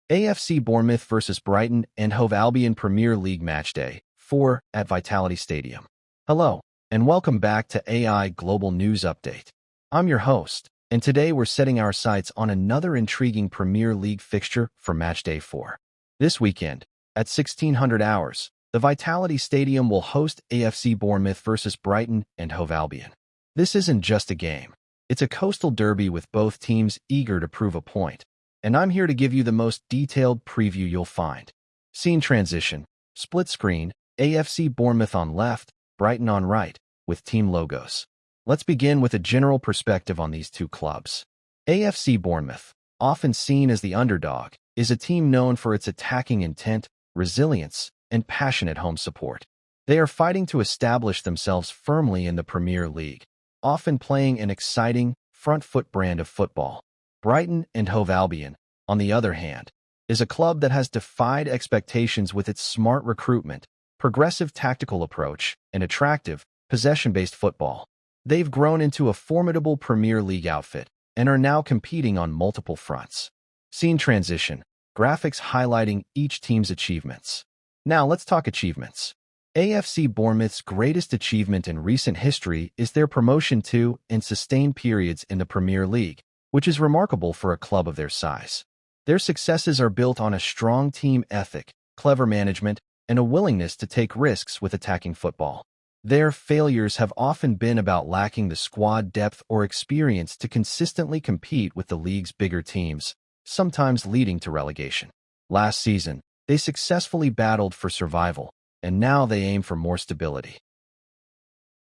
AFC Bournemouth vs Brighton and Hove Albion Premier League Matchday 4 at Vitality Stadium. Hello, and welcome back to AI Global News Update. I'm your host, and today we're setting our sights on another intriguing Premier League fixture for Matchday 4. This weekend, at 1600 hours, the Vitality Stadium will host AFC Bournemouth vs Brighton and Hove Albion. This isn't just a game. It's a coastal derby with both teams eager to prove a point. And I'm here to give you the most detailed preview you'll find. Scene transition, split screen, AFC Bournemouth on left, Brighton on right, with team logos. Let's begin with a general perspective on these two clubs. AFC Bournemouth, often seen as the underdog, is a team known for its attacking intent, resilience, and passionate home support. They are fighting to establish themselves firmly in the Premier League, often playing an exciting, front-foot brand of football. Brighton and Hove Albion, on the other hand, is a club that has defied expectations with its smart recruitment, progressive tactical approach, and attractive, possession-based football. They've grown into a formidable Premier League outfit and are now competing on multiple fronts. Scene transition, graphics highlighting each team's achievements. Now let's talk achievements. AFC Bournemouth's greatest achievement in recent history is their promotion to and sustained periods in the Premier League, which is remarkable for a club of their size. Their successes are built on a strong team ethic, clever management, and a willingness to take risks with attacking football. Their failures have often been about lacking the squad depth or experience to consistently compete with the league's bigger teams, sometimes leading to relegation. Last season, they successfully battled for survival, and now they aim for more stability.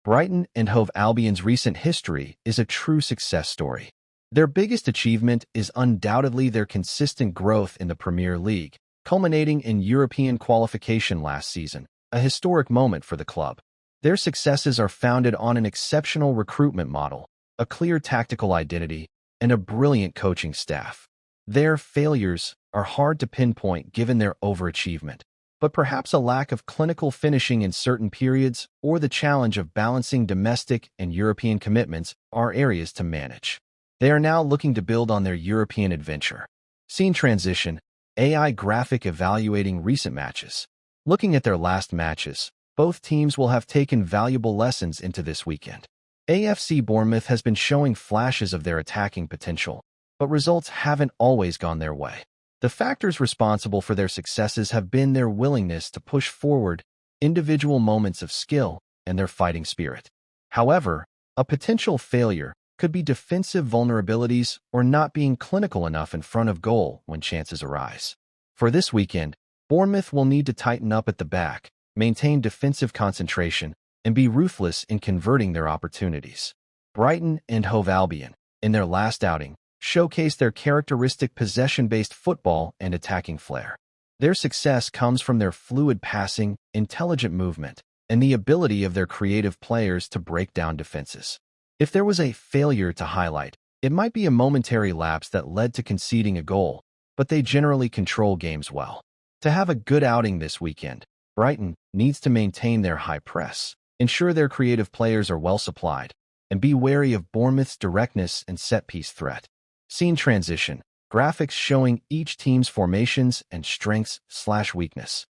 Brighton and Hove Albion's recent history is a true success story. Their biggest achievement is undoubtedly their consistent growth in the Premier League, culminating in European qualification last season, a historic moment for the club. Their successes are founded on an exceptional recruitment model, a clear tactical identity, and a brilliant coaching staff. Their failures are hard to pinpoint given their overachievement, but perhaps a lack of clinical finishing in certain periods or the challenge of balancing domestic and European commitments are areas to manage. They are now looking to build on their European adventure. Scene transition, AI graphic evaluating recent matches. Looking at their last matches, both teams will have taken valuable lessons into this weekend. AFC Bournemouth has been showing flashes of their attacking potential, but results haven't always gone their way. The factors responsible for their successes have been their willingness to push forward, individual moments of skill, and their fighting spirit. However, a potential failure could be defensive vulnerabilities or not being clinical enough in front of goal when chances arise. For this weekend, Bournemouth will need to tighten up at the back, maintain defensive concentration, and be ruthless in converting their opportunities. Brighton and Hove Albion, in their last outing, showcased their characteristic possession-based football and attacking flair. Their success comes from their fluid passing, intelligent movement, and the ability of their creative players to break down defenses. If there was a failure to highlight, it might be a momentary lapse that led to conceding a goal, but they generally control games well. To have a good outing this weekend, Brighton needs to maintain their high press, ensure their creative players are well supplied, and be wary of Bournemouth's directness and set-piece threat. Scene transition, graphics showing each team's formations and strengths/weakness.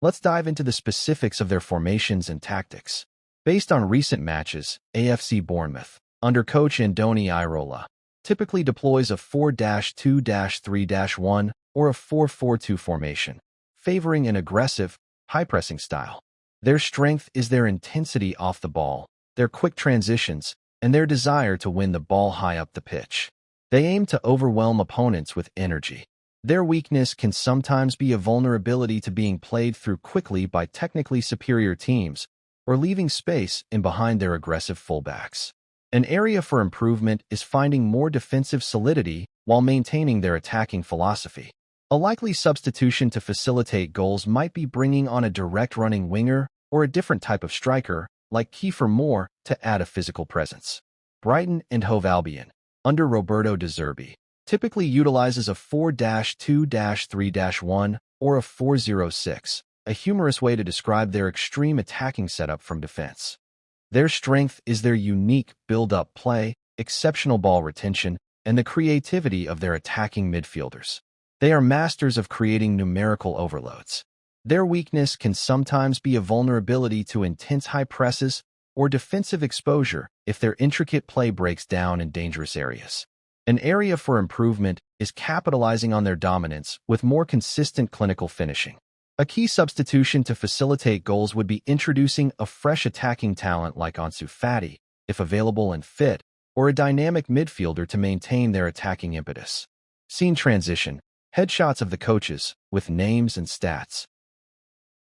Let's dive into the specifics of their formations and tactics. Based on recent matches, AFC Bournemouth, under coach Andoni Iraola, typically deploys a 4-2-3-1 or a 4-4-2 formation, favoring an aggressive, high-pressing style. Their strength is their intensity off the ball, their quick transitions, and their desire to win the ball high up the pitch. They aim to overwhelm opponents with energy. Their weakness can sometimes be a vulnerability to being played through quickly by technically superior teams, or leaving space in behind their aggressive fullbacks. An area for improvement is finding more defensive solidity while maintaining their attacking philosophy. A likely substitution to facilitate goals might be bringing on a direct running winger or a different type of striker, like Kiefer Moore, to add a physical presence. Brighton and Hove Albion, under Roberto De Zerbi, typically utilizes a 4-2-3-1 or a 4-0-6, a humorous way to describe their extreme attacking setup from defense. Their strength is their unique build-up play, exceptional ball retention, and the creativity of their attacking midfielders. They are masters of creating numerical overloads. Their weakness can sometimes be a vulnerability to intense high presses or defensive exposure if their intricate play breaks down in dangerous areas. An area for improvement is capitalizing on their dominance with more consistent clinical finishing. A key substitution to facilitate goals would be introducing a fresh attacking talent like Ansu Fati, if available and fit, or a dynamic midfielder to maintain their attacking impetus. Scene transition, headshots of the coaches, with names and stats.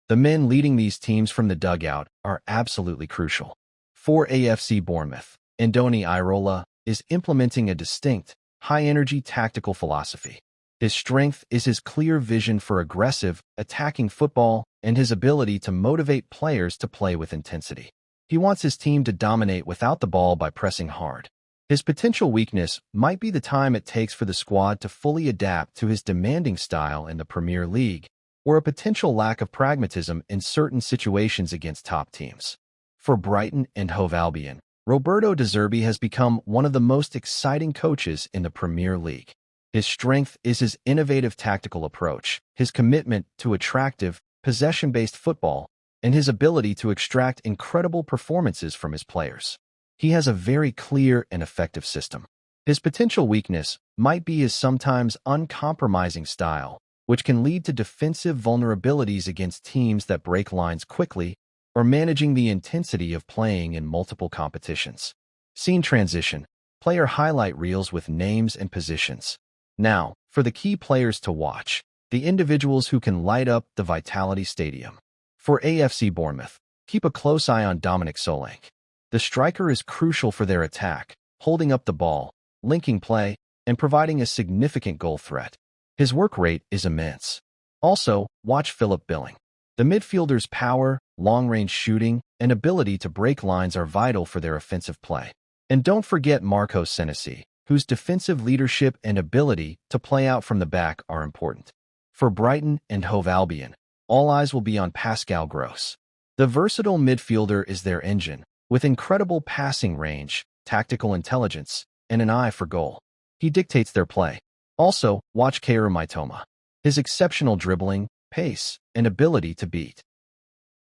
The men leading these teams from the dugout are absolutely crucial. For AFC Bournemouth, Andoni Iraola is implementing a distinct, high-energy tactical philosophy. His strength is his clear vision for aggressive, attacking football and his ability to motivate players to play with intensity. He wants his team to dominate without the ball by pressing hard. His potential weakness might be the time it takes for the squad to fully adapt to his demanding style in the Premier League, or a potential lack of pragmatism in certain situations against top teams. For Brighton and Hove Albion, Roberto De Zerbi has become one of the most exciting coaches in the Premier League. His strength is his innovative tactical approach, his commitment to attractive, possession-based football, and his ability to extract incredible performances from his players. He has a very clear and effective system. His potential weakness might be his sometimes uncompromising style, which can lead to defensive vulnerabilities against teams that break lines quickly or managing the intensity of playing in multiple competitions. Scene transition, player highlight reels with names and positions. Now, for the key players to watch, the individuals who can light up the Vitality Stadium. For AFC Bournemouth, keep a close eye on Dominic Solanke. The striker is crucial for their attack, holding up the ball, linking play, and providing a significant goal threat. His work rate is immense. Also, watch Philip Billing. The midfielder's power, long-range shooting, and ability to break lines are vital for their offensive play. And don't forget Marcos Senesi, whose defensive leadership and ability to play out from the back are important. For Brighton and Hove Albion, all eyes will be on Pascal Gross. The versatile midfielder is their engine, with incredible passing range, tactical intelligence, and an eye for goal. He dictates their play. Also, watch Kaoru Mitoma. His exceptional dribbling, pace, and ability to beat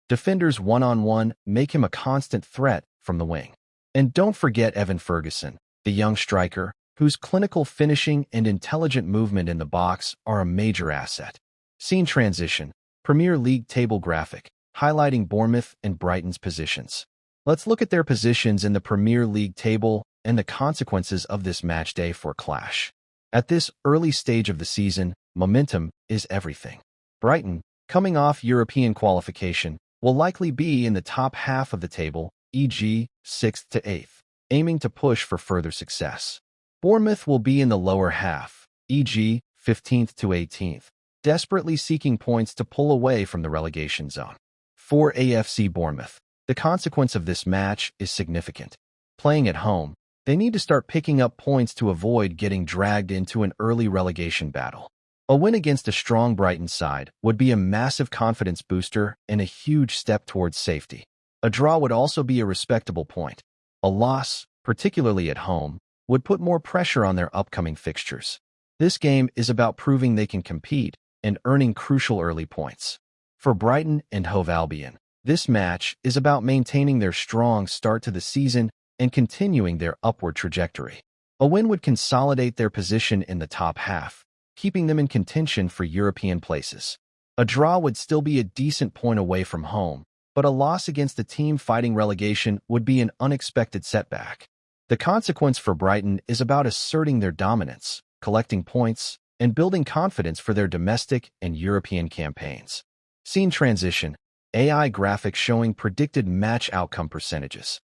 defenders one-on-one make him a constant threat from the wing. And don't forget Evan Ferguson, the young striker, whose clinical finishing and intelligent movement in the box are a major asset. Scene transition, Premier League table graphic, highlighting Bournemouth and Brighton's positions. Let's look at their positions in the Premier League table and the consequences of this match day for clash. At this early stage of the season, momentum is everything. Brighton, coming off European qualification, will likely be in the top half of the table, e.g., 6th to 8th, aiming to push for further success. Bournemouth will be in the lower half, e.g., 15th to 18th, desperately seeking points to pull away from the relegation zone. For AFC Bournemouth, the consequence of this match is significant. Playing at home, they need to start picking up points to avoid getting dragged into an early relegation battle. A win against a strong Brighton side would be a massive confidence booster and a huge step towards safety. A draw would also be a respectable point. A loss, particularly at home, would put more pressure on their upcoming fixtures. This game is about proving they can compete and earning crucial early points. For Brighton and Hove Albion, this match is about maintaining their strong start to the season and continuing their upward trajectory. A win would consolidate their position in the top half, keeping them in contention for European places. A draw would still be a decent point away from home, but a loss against a team fighting relegation would be an unexpected setback. The consequence for Brighton is about asserting their dominance, collecting points, and building confidence for their domestic and European campaigns. Scene transition, AI graphics showing predicted match outcome percentages.